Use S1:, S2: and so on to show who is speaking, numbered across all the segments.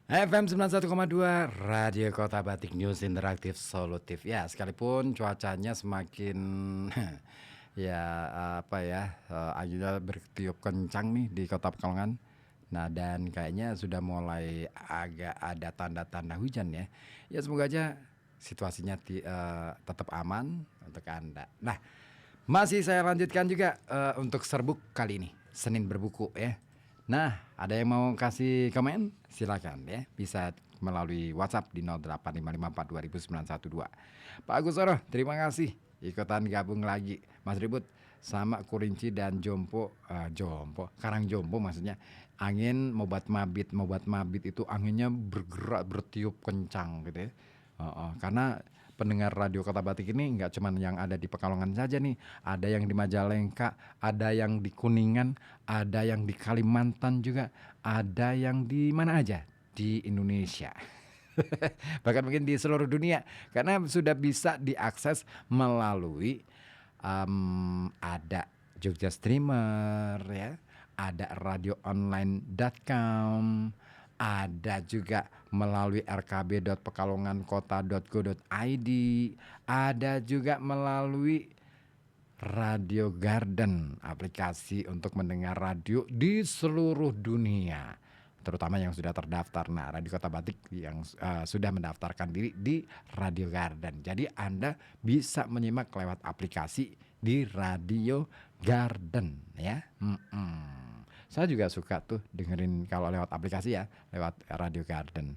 S1: FM 91,2 Radio Kota Batik News Interaktif Solutif. Ya, sekalipun cuacanya semakin ya apa ya, anginnya bertiup kencang nih di Kota Pekalongan. Nah, dan kayaknya sudah mulai agak ada tanda-tanda hujan ya. Ya, semoga aja situasinya tetap aman untuk Anda. Nah, masih saya lanjutkan juga untuk serbuk kali ini, Senin berbuku ya. Nah, ada yang mau kasih komen? Silakan ya, bisa melalui WhatsApp di 08554200912. Pak Agus Soro, terima kasih ikutan gabung lagi. Mas Ribut sama Kurinci dan Karang Jompo maksudnya. Angin mobat mabit itu anginnya bergerak bertiup kencang gitu ya. Karena pendengar radio Kota Batik ini nggak cuma yang ada di Pekalongan saja nih, ada yang di Majalengka, ada yang di Kuningan, ada yang di Kalimantan juga, ada yang di mana aja di Indonesia. Bahkan mungkin di seluruh dunia, karena sudah bisa diakses melalui ada Jogja Streamer ya, ada radioonline.com, ada juga melalui rkb.pekalongankota.go.id, ada juga melalui Radio Garden, aplikasi untuk mendengar radio di seluruh dunia, terutama yang sudah terdaftar. Nah, Radio Kota Batik yang sudah mendaftarkan diri di Radio Garden. Jadi Anda bisa menyimak lewat aplikasi di Radio Garden ya. Saya juga suka tuh dengerin kalau lewat aplikasi ya, lewat Radio Garden.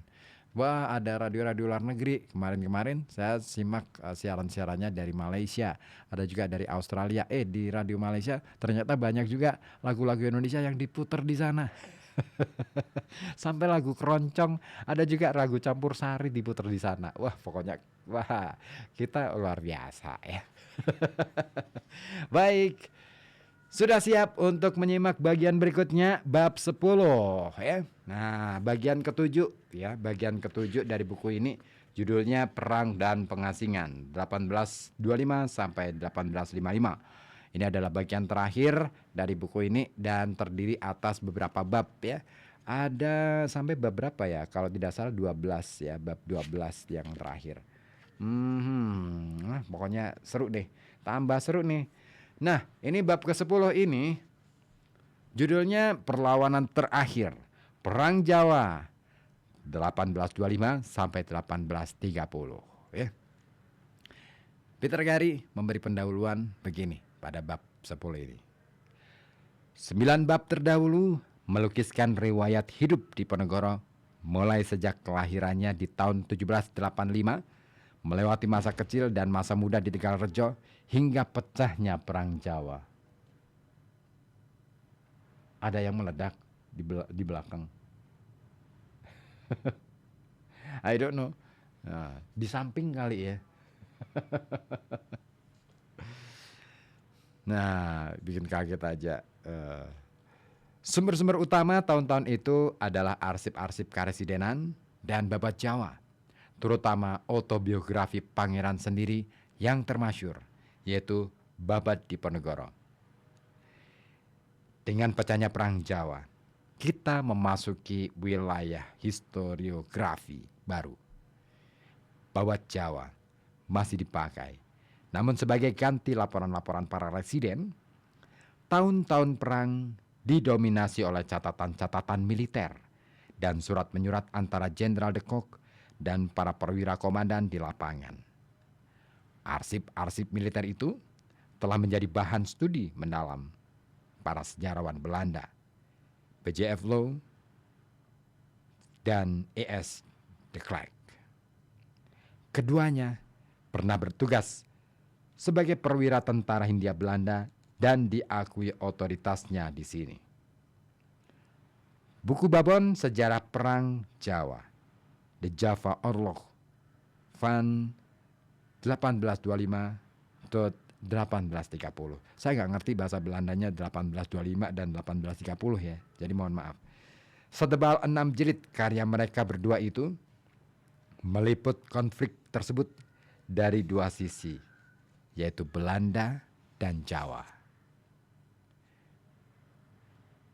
S1: Wah, ada radio-radio luar negeri. Kemarin-kemarin saya simak siaran-siarannya dari Malaysia. Ada juga dari Australia. Di radio Malaysia ternyata banyak juga lagu-lagu Indonesia yang diputer di sana. Sampai lagu keroncong, ada juga lagu campur sari diputer di sana. Wah, pokoknya wah, kita luar biasa ya. Baik. Sudah siap untuk menyimak bagian berikutnya, bab 10 ya. Nah, bagian ketujuh ya, bagian ketujuh dari buku ini judulnya Perang dan Pengasingan 1825 sampai 1855. Ini adalah bagian terakhir dari buku ini dan terdiri atas beberapa bab ya. Ada sampai bab berapa ya? Kalau tidak salah 12 ya, bab 12 yang terakhir. Pokoknya seru deh. Tambah seru nih. Nah, ini bab ke-10 ini judulnya Perlawanan Terakhir, Perang Jawa 1825 sampai 1830 ya. Peter Gary memberi pendahuluan begini pada bab 10 ini. 9 bab terdahulu melukiskan riwayat hidup Diponegoro mulai sejak kelahirannya di tahun 1785, melewati masa kecil dan masa muda di Tegalrejo hingga pecahnya Perang Jawa. Ada yang meledak di belakang. I don't know. Nah, di samping kali ya. Nah, bikin kaget aja. Sumber-sumber utama tahun-tahun itu adalah arsip-arsip Karesidenan dan Babat Jawa, terutama autobiografi pangeran sendiri yang termasyur, yaitu Babad Diponegoro. Dengan pecahnya Perang Jawa, kita memasuki wilayah historiografi baru. Babad Jawa masih dipakai, namun sebagai ganti laporan-laporan para residen, tahun-tahun perang didominasi oleh catatan-catatan militer dan surat menyurat antara Jenderal de Kock dan para perwira komandan di lapangan. Arsip-arsip militer itu telah menjadi bahan studi mendalam para sejarawan Belanda, B.J.F. Low dan E.S. de Klerk. Keduanya pernah bertugas sebagai perwira tentara Hindia Belanda dan diakui otoritasnya di sini. Buku Babon Sejarah Perang Jawa, The Java Oorlog van 1825-1830. Saya nggak ngerti bahasa Belandanya 1825 dan 1830 ya, jadi mohon maaf. Setebal 6 jilid karya mereka berdua itu meliput konflik tersebut dari dua sisi, yaitu Belanda dan Jawa.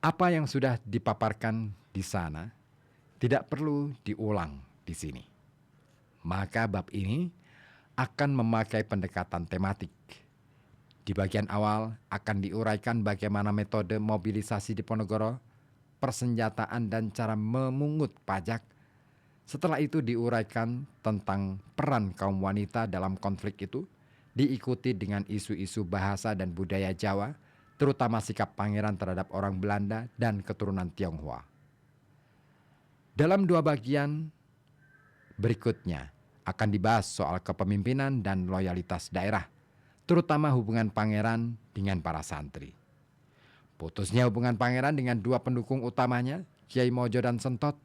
S1: Apa yang sudah dipaparkan di sana tidak perlu diulang di sini. Maka bab ini akan memakai pendekatan tematik. Di bagian awal akan diuraikan bagaimana metode mobilisasi Diponegoro, persenjataan dan cara memungut pajak. Setelah itu diuraikan tentang peran kaum wanita dalam konflik itu, diikuti dengan isu-isu bahasa dan budaya Jawa, terutama sikap pangeran terhadap orang Belanda dan keturunan Tionghoa. Dalam dua bagian berikutnya akan dibahas soal kepemimpinan dan loyalitas daerah, terutama hubungan pangeran dengan para santri. Putusnya hubungan pangeran dengan dua pendukung utamanya, Kiai Mojo dan Sentot,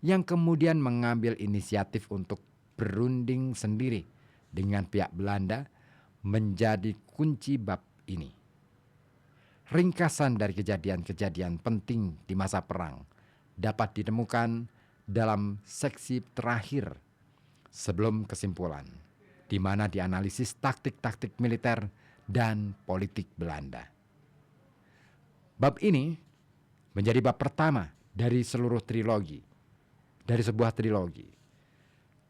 S1: yang kemudian mengambil inisiatif untuk berunding sendiri dengan pihak Belanda, menjadi kunci bab ini. Ringkasan dari kejadian-kejadian penting di masa perang dapat ditemukan dalam seksi terakhir sebelum kesimpulan, di mana dianalisis taktik-taktik militer dan politik Belanda. Bab ini menjadi bab pertama dari seluruh trilogi, dari sebuah trilogi.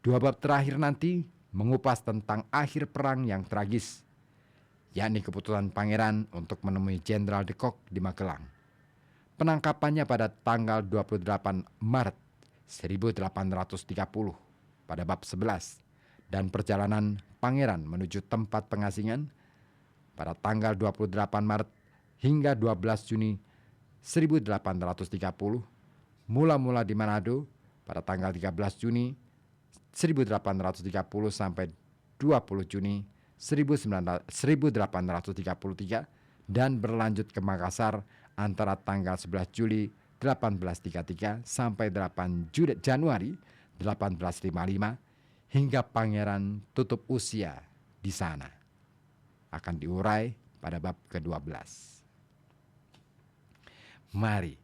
S1: Dua bab terakhir nanti mengupas tentang akhir perang yang tragis, yakni keputusan pangeran untuk menemui Jenderal de Kock di Magelang. Penangkapannya pada tanggal 28 Maret 1830 pada bab 11 dan perjalanan pangeran menuju tempat pengasingan pada tanggal 28 Maret hingga 12 Juni 1830, mula-mula di Manado pada tanggal 13 Juni 1830 sampai 20 Juni 1833 dan berlanjut ke Makassar antara tanggal 11 Juli 1833 sampai 8 Januari 1855 hingga pangeran tutup usia di sana. Akan diurai pada bab ke-12. Mari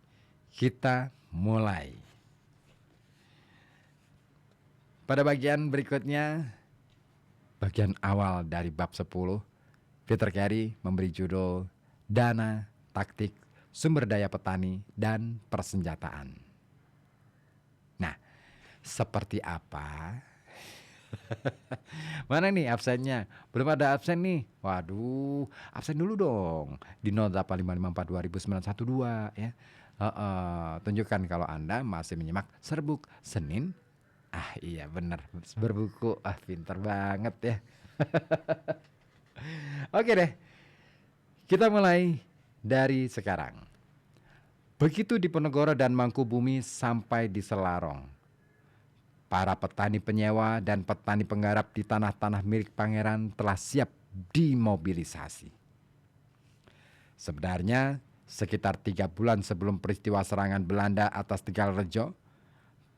S1: kita mulai. Pada bagian berikutnya, bagian awal dari bab 10, Peter Carey memberi judul Dana, Taktik, Sumber Daya Petani, dan Persenjataan. Nah, seperti apa? Mana nih absennya? Belum ada absen nih. Waduh, absen dulu dong. Di 08554 ya. Tunjukkan kalau Anda masih menyimak Serbuk Senin. Ah iya benar, berbuku. Ah pintar banget ya. Oke deh, kita mulai dari sekarang. Begitu Diponegoro dan Mangkubumi sampai di Selarong, para petani penyewa dan petani penggarap di tanah-tanah milik pangeran telah siap dimobilisasi. Sebenarnya sekitar 3 bulan sebelum peristiwa serangan Belanda atas Tegalrejo,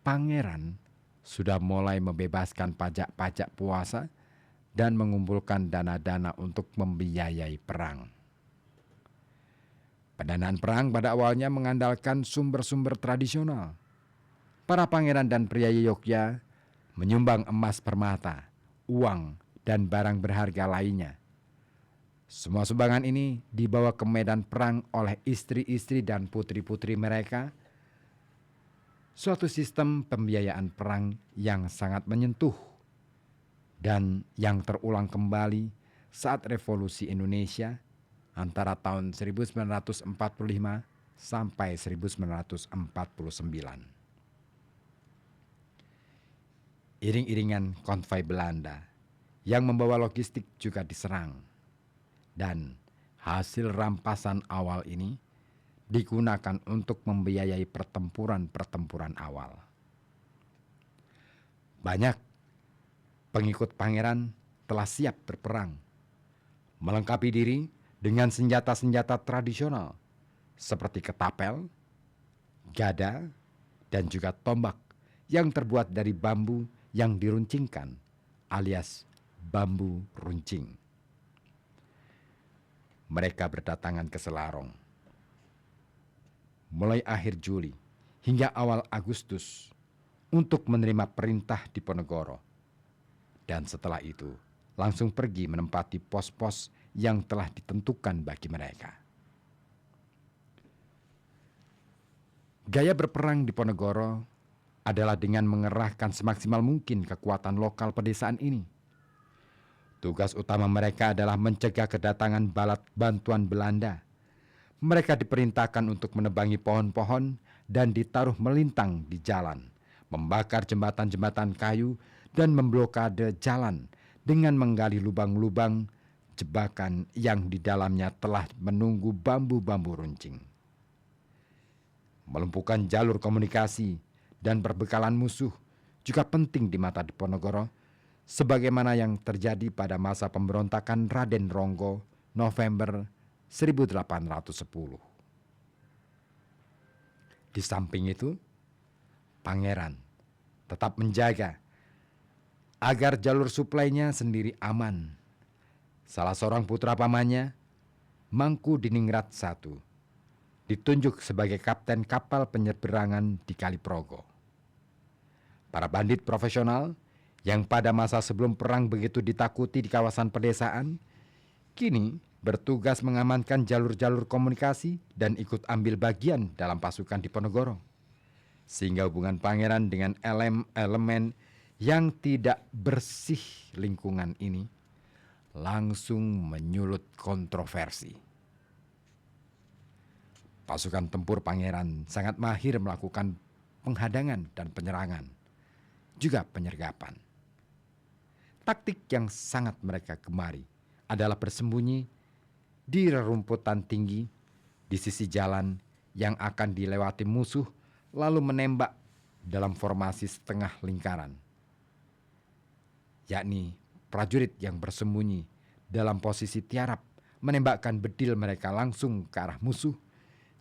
S1: pangeran sudah mulai membebaskan pajak-pajak puasa dan mengumpulkan dana-dana untuk membiayai perang. Pendanaan perang pada awalnya mengandalkan sumber-sumber tradisional. Para pangeran dan priayi Yogya menyumbang emas permata, uang, dan barang berharga lainnya. Semua sumbangan ini dibawa ke medan perang oleh istri-istri dan putri-putri mereka. Suatu sistem pembiayaan perang yang sangat menyentuh dan yang terulang kembali saat Revolusi Indonesia antara tahun 1945 sampai 1949. Iring-iringan konvoi Belanda yang membawa logistik juga diserang, dan hasil rampasan awal ini digunakan untuk membiayai pertempuran-pertempuran awal. Banyak pengikut pangeran telah siap berperang, melengkapi diri dengan senjata-senjata tradisional seperti ketapel, gada, dan juga tombak yang terbuat dari bambu yang diruncingkan alias bambu runcing. Mereka berdatangan ke Selarong mulai akhir Juli hingga awal Agustus untuk menerima perintah Diponegoro, dan setelah itu langsung pergi menempati pos-pos yang telah ditentukan bagi mereka. Gaya berperang Diponegoro adalah dengan mengerahkan semaksimal mungkin kekuatan lokal pedesaan ini. Tugas utama mereka adalah mencegah kedatangan balat bantuan Belanda. Mereka diperintahkan untuk menebangi pohon-pohon dan ditaruh melintang di jalan, membakar jembatan-jembatan kayu, dan memblokade jalan dengan menggali lubang-lubang jebakan yang di dalamnya telah menunggu bambu-bambu runcing. Melumpuhkan jalur komunikasi dan perbekalan musuh juga penting di mata Diponegoro, sebagaimana yang terjadi pada masa pemberontakan Raden Ronggo November 1810. Di samping itu, pangeran tetap menjaga agar jalur suplainya sendiri aman. Salah seorang putra pamannya, Mangku Diningrat I, ditunjuk sebagai kapten kapal penyeberangan di Kaliprogo. Para bandit profesional yang pada masa sebelum perang begitu ditakuti di kawasan pedesaan, kini bertugas mengamankan jalur-jalur komunikasi dan ikut ambil bagian dalam pasukan Diponegoro. Sehingga hubungan pangeran dengan elemen yang tidak bersih lingkungan ini langsung menyulut kontroversi. Pasukan tempur pangeran sangat mahir melakukan penghadangan dan penyerangan, juga penyergapan. Taktik yang sangat mereka gemari adalah bersembunyi di rerumputan tinggi di sisi jalan yang akan dilewati musuh, lalu menembak dalam formasi setengah lingkaran, yakni prajurit yang bersembunyi dalam posisi tiarap menembakkan bedil mereka langsung ke arah musuh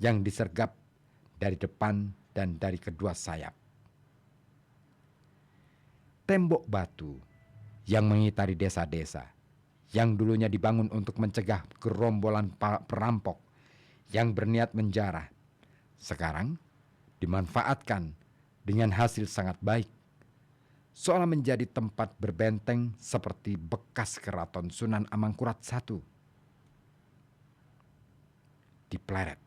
S1: yang disergap dari depan dan dari kedua sayap. Tembok batu yang mengitari desa-desa yang dulunya dibangun untuk mencegah gerombolan perampok yang berniat menjarah, sekarang dimanfaatkan dengan hasil sangat baik, seolah menjadi tempat berbenteng seperti bekas keraton Sunan Amangkurat I di Pleret.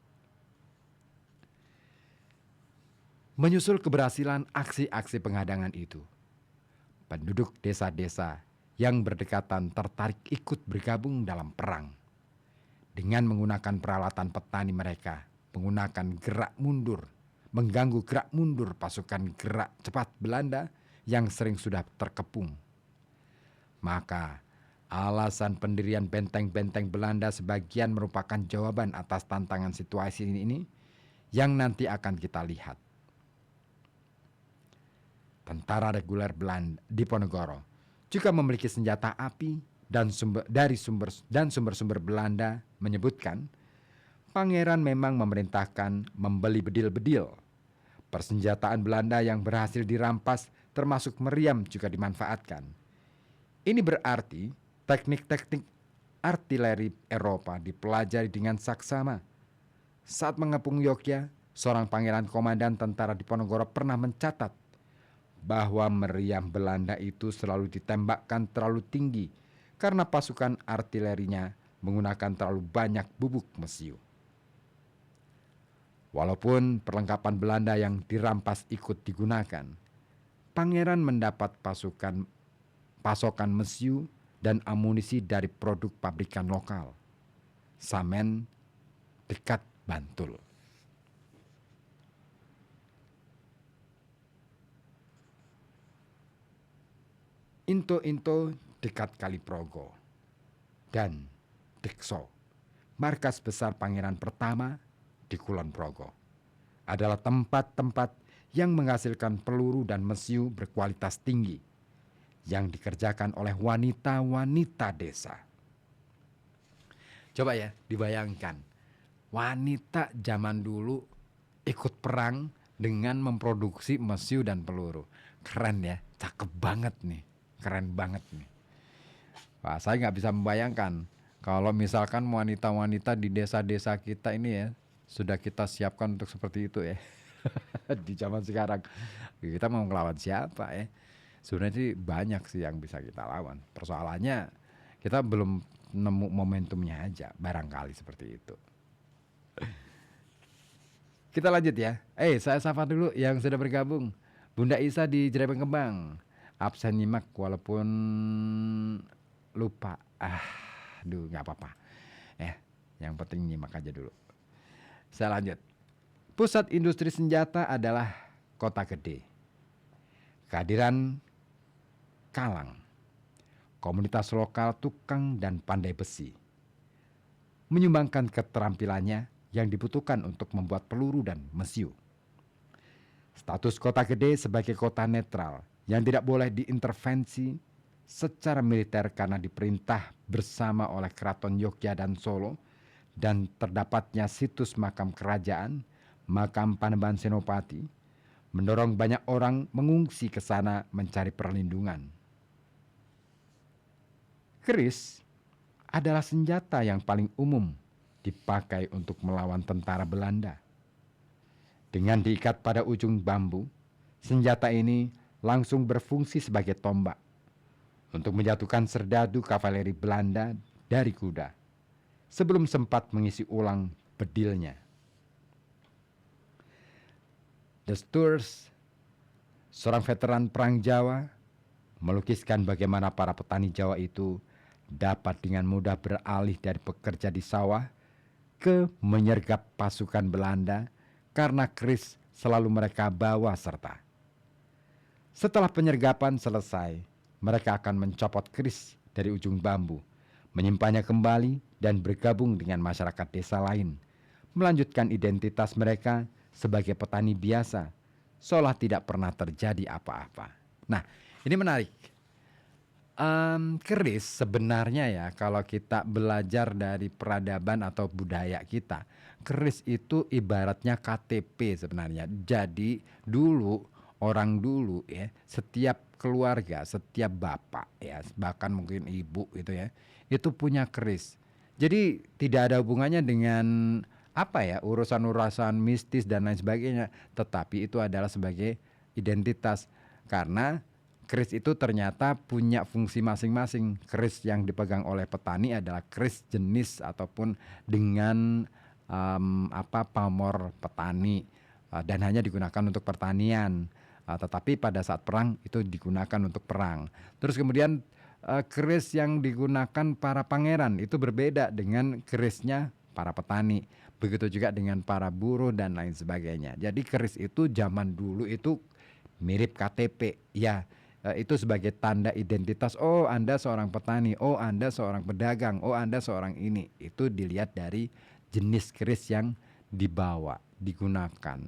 S1: Menyusul keberhasilan aksi-aksi penghadangan itu, penduduk desa-desa yang berdekatan tertarik ikut bergabung dalam perang. Dengan menggunakan peralatan petani mereka, menggunakan gerak mundur, mengganggu gerak mundur pasukan gerak cepat Belanda yang sering sudah terkepung. Maka alasan pendirian benteng-benteng Belanda sebagian merupakan jawaban atas tantangan situasi ini yang nanti akan kita lihat. Tentara reguler Belanda Diponegoro juga memiliki senjata api dan sumber-sumber Belanda menyebutkan pangeran memang memerintahkan membeli bedil-bedil. Persenjataan Belanda yang berhasil dirampas termasuk meriam juga dimanfaatkan. Ini berarti teknik-teknik artileri Eropa dipelajari dengan saksama. Saat mengepung Yogyakarta, seorang pangeran komandan tentara Diponegoro pernah mencatat bahwa meriam Belanda itu selalu ditembakkan terlalu tinggi karena pasukan artilerinya menggunakan terlalu banyak bubuk mesiu. Walaupun perlengkapan Belanda yang dirampas ikut digunakan, pangeran mendapat pasokan mesiu dan amunisi dari produk pabrikan lokal, Samen dekat Bantul. Into-Into dekat Kaliprogo, dan Dekso, markas besar pangeran pertama di Kulon Progo, adalah tempat-tempat yang menghasilkan peluru dan mesiu berkualitas tinggi yang dikerjakan oleh wanita-wanita desa. Coba ya dibayangkan, wanita zaman dulu ikut perang dengan memproduksi mesiu dan peluru. Keren ya, cakep banget nih. Keren banget nih. Wah, saya nggak bisa membayangkan kalau misalkan wanita-wanita di desa-desa kita ini ya sudah kita siapkan untuk seperti itu ya. Di zaman sekarang kita mau ngelawan siapa ya? Sebenarnya sih banyak sih yang bisa kita lawan. Persoalannya kita belum nemu momentumnya aja, barangkali seperti itu. Kita lanjut ya. Saya sapa dulu yang sudah bergabung. Bunda Isa di Jerebeng Kembang. Absen nyimak walaupun lupa. Aduh, nggak apa-apa. Yang penting nyimak aja dulu. Saya lanjut. Pusat industri senjata adalah kota gede. Kehadiran Kalang, komunitas lokal tukang dan pandai besi, menyumbangkan keterampilannya yang dibutuhkan untuk membuat peluru dan mesiu. Status kota gede sebagai kota netral yang tidak boleh diintervensi secara militer karena diperintah bersama oleh Keraton Yogyakarta dan Solo, dan terdapatnya situs makam kerajaan, makam Panembahan Senopati, mendorong banyak orang mengungsi ke sana mencari perlindungan. Keris adalah senjata yang paling umum dipakai untuk melawan tentara Belanda. Dengan diikat pada ujung bambu, senjata ini langsung berfungsi sebagai tombak untuk menjatuhkan serdadu kavaleri Belanda dari kuda sebelum sempat mengisi ulang bedilnya. De Stoers, seorang veteran Perang Jawa, melukiskan bagaimana para petani Jawa itu dapat dengan mudah beralih dari bekerja di sawah ke menyergap pasukan Belanda karena keris selalu mereka bawa serta. Setelah penyergapan selesai, mereka akan mencopot keris dari ujung bambu, menyimpannya kembali dan bergabung dengan masyarakat desa lain, melanjutkan identitas mereka sebagai petani biasa, seolah tidak pernah terjadi apa-apa. Nah, ini menarik. Keris sebenarnya ya, kalau kita belajar dari peradaban atau budaya kita, keris itu ibaratnya KTP sebenarnya. Jadi orang dulu ya, setiap keluarga, setiap bapak ya, bahkan mungkin ibu gitu ya, itu punya keris. Jadi tidak ada hubungannya dengan urusan-urusan mistis dan lain sebagainya, tetapi itu adalah sebagai identitas, karena keris itu ternyata punya fungsi masing-masing. Keris yang dipegang oleh petani adalah keris jenis ataupun dengan pamor petani, dan hanya digunakan untuk pertanian. Tetapi pada saat perang itu digunakan untuk perang. Terus kemudian keris yang digunakan para pangeran itu berbeda dengan kerisnya para petani. Begitu juga dengan para buruh dan lain sebagainya. Jadi keris itu zaman dulu itu mirip KTP ya. Itu sebagai tanda identitas. Oh, Anda seorang petani. Oh, Anda seorang pedagang. Oh, Anda seorang ini. Itu dilihat dari jenis keris yang dibawa, digunakan.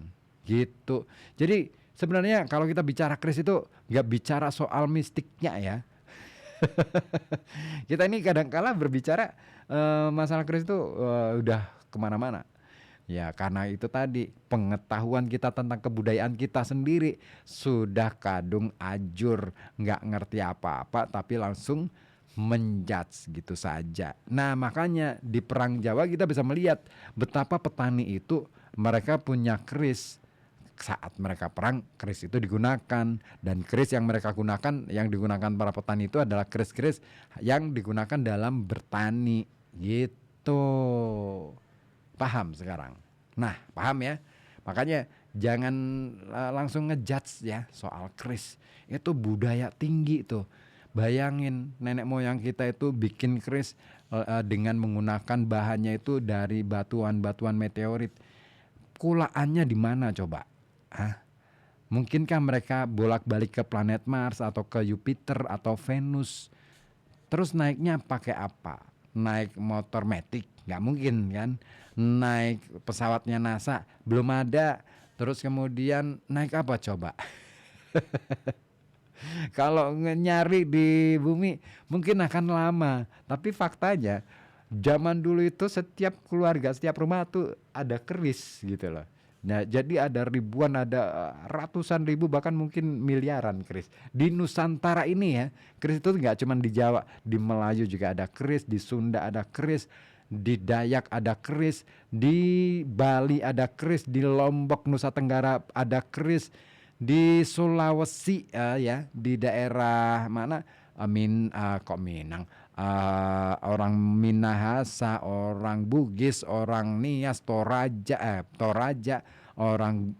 S1: Gitu. Jadi sebenarnya kalau kita bicara keris itu nggak bicara soal mistiknya ya. Kita ini kadang-kala berbicara masalah keris itu udah kemana-mana. Ya karena itu tadi, pengetahuan kita tentang kebudayaan kita sendiri sudah kadung ajur, nggak ngerti apa-apa tapi langsung menjudge gitu saja. Nah makanya di Perang Jawa kita bisa melihat betapa petani itu mereka punya keris. Saat mereka perang, keris itu digunakan, dan keris yang mereka gunakan, yang digunakan para petani itu adalah keris-keris yang digunakan dalam bertani gitu. Paham sekarang? Nah, paham ya? Makanya jangan langsung ngejudge ya soal keris. Itu budaya tinggi tuh. Bayangin nenek moyang kita itu bikin keris dengan menggunakan bahannya itu dari batuan-batuan meteorit. Kulaannya di mana coba? Mungkinkah mereka bolak-balik ke planet Mars atau ke Jupiter atau Venus? Terus naiknya pakai apa? Naik motor matic? Nggak mungkin kan? Naik pesawatnya NASA? Belum ada. Terus kemudian naik apa coba? Kalau nyari di bumi mungkin akan lama. Tapi faktanya zaman dulu itu setiap keluarga, setiap rumah tuh ada keris gitu loh. Nah, jadi ada ribuan, ada ratusan ribu, bahkan mungkin miliaran keris di Nusantara ini ya. Keris itu nggak cuma di Jawa, di Melayu juga ada keris, di Sunda ada keris, di Dayak ada keris, di Bali ada keris, di Lombok Nusa Tenggara ada keris, di Sulawesi ya, di daerah mana Minang, orang Minahasa, orang Bugis, orang Nias, Toraja, orang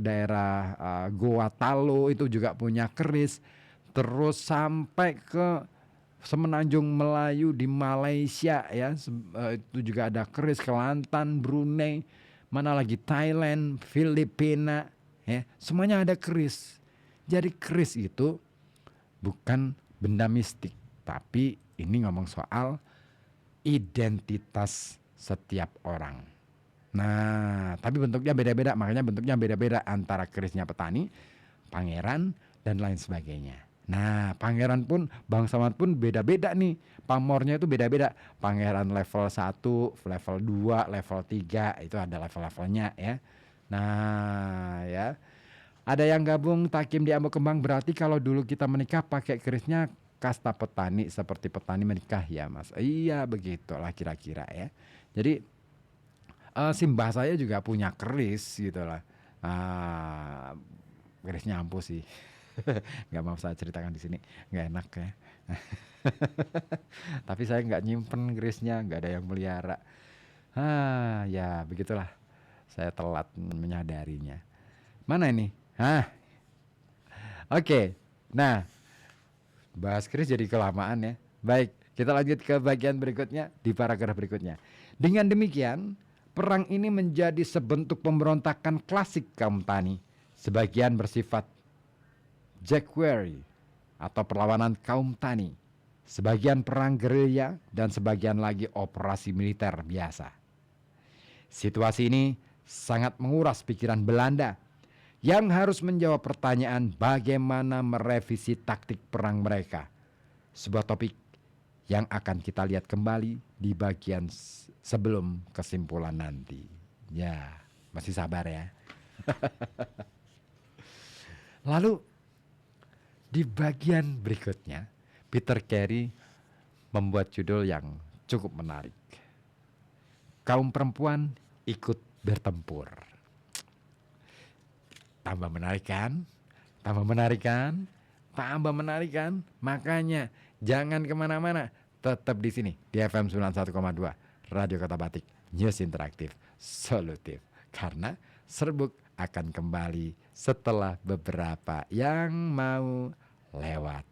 S1: daerah Goa Talo itu juga punya keris. Terus sampai ke Semenanjung Melayu di Malaysia ya, itu juga ada keris, Kelantan, Brunei, mana lagi Thailand, Filipina ya, semuanya ada keris. Jadi keris itu bukan benda mistik, tapi ini ngomong soal identitas setiap orang. Nah, tapi bentuknya beda-beda, makanya bentuknya beda-beda antara kerisnya petani, pangeran, dan lain sebagainya. Nah, pangeran pun, bangsawan pun beda-beda nih. Pamornya itu beda-beda. Pangeran level 1, level 2, level 3, itu ada level-levelnya ya. Nah, ya. Ada yang gabung takim di Ambo Kembang, berarti kalau dulu kita menikah pakai kerisnya kasta petani, seperti petani menikah ya Mas. Iya, begitulah kira-kira ya. Jadi simbah saya juga punya keris gitu lah. Kerisnya ampuh sih. Nggak mau saya ceritakan di sini, nggak enak ya. Tapi saya nggak nyimpen kerisnya, nggak ada yang melihara. Ya begitulah. Saya telat menyadarinya. Mana ini? Oke. Nah, bahas keris jadi kelamaan ya. Baik, kita lanjut ke bagian berikutnya di paragraf berikutnya. Dengan demikian, perang ini menjadi sebentuk pemberontakan klasik kaum tani. Sebagian bersifat jacquerie atau perlawanan kaum tani. Sebagian perang gerilya dan sebagian lagi operasi militer biasa. Situasi ini sangat menguras pikiran Belanda yang harus menjawab pertanyaan bagaimana merevisi taktik perang mereka. Sebuah topik yang akan kita lihat kembali di bagian sebelum kesimpulan nanti. Ya, masih sabar ya. Lalu di bagian berikutnya, Peter Carey membuat judul yang cukup menarik. Kaum perempuan ikut bertempur. Tambah menarik kan? Tambah menarik kan? Tambah menarik kan? Makanya jangan kemana-mana. Tetap di sini di FM 91,2 Radio Kota Batik, News Interaktif Solutif. Karena Serbuk akan kembali setelah beberapa yang mau lewat.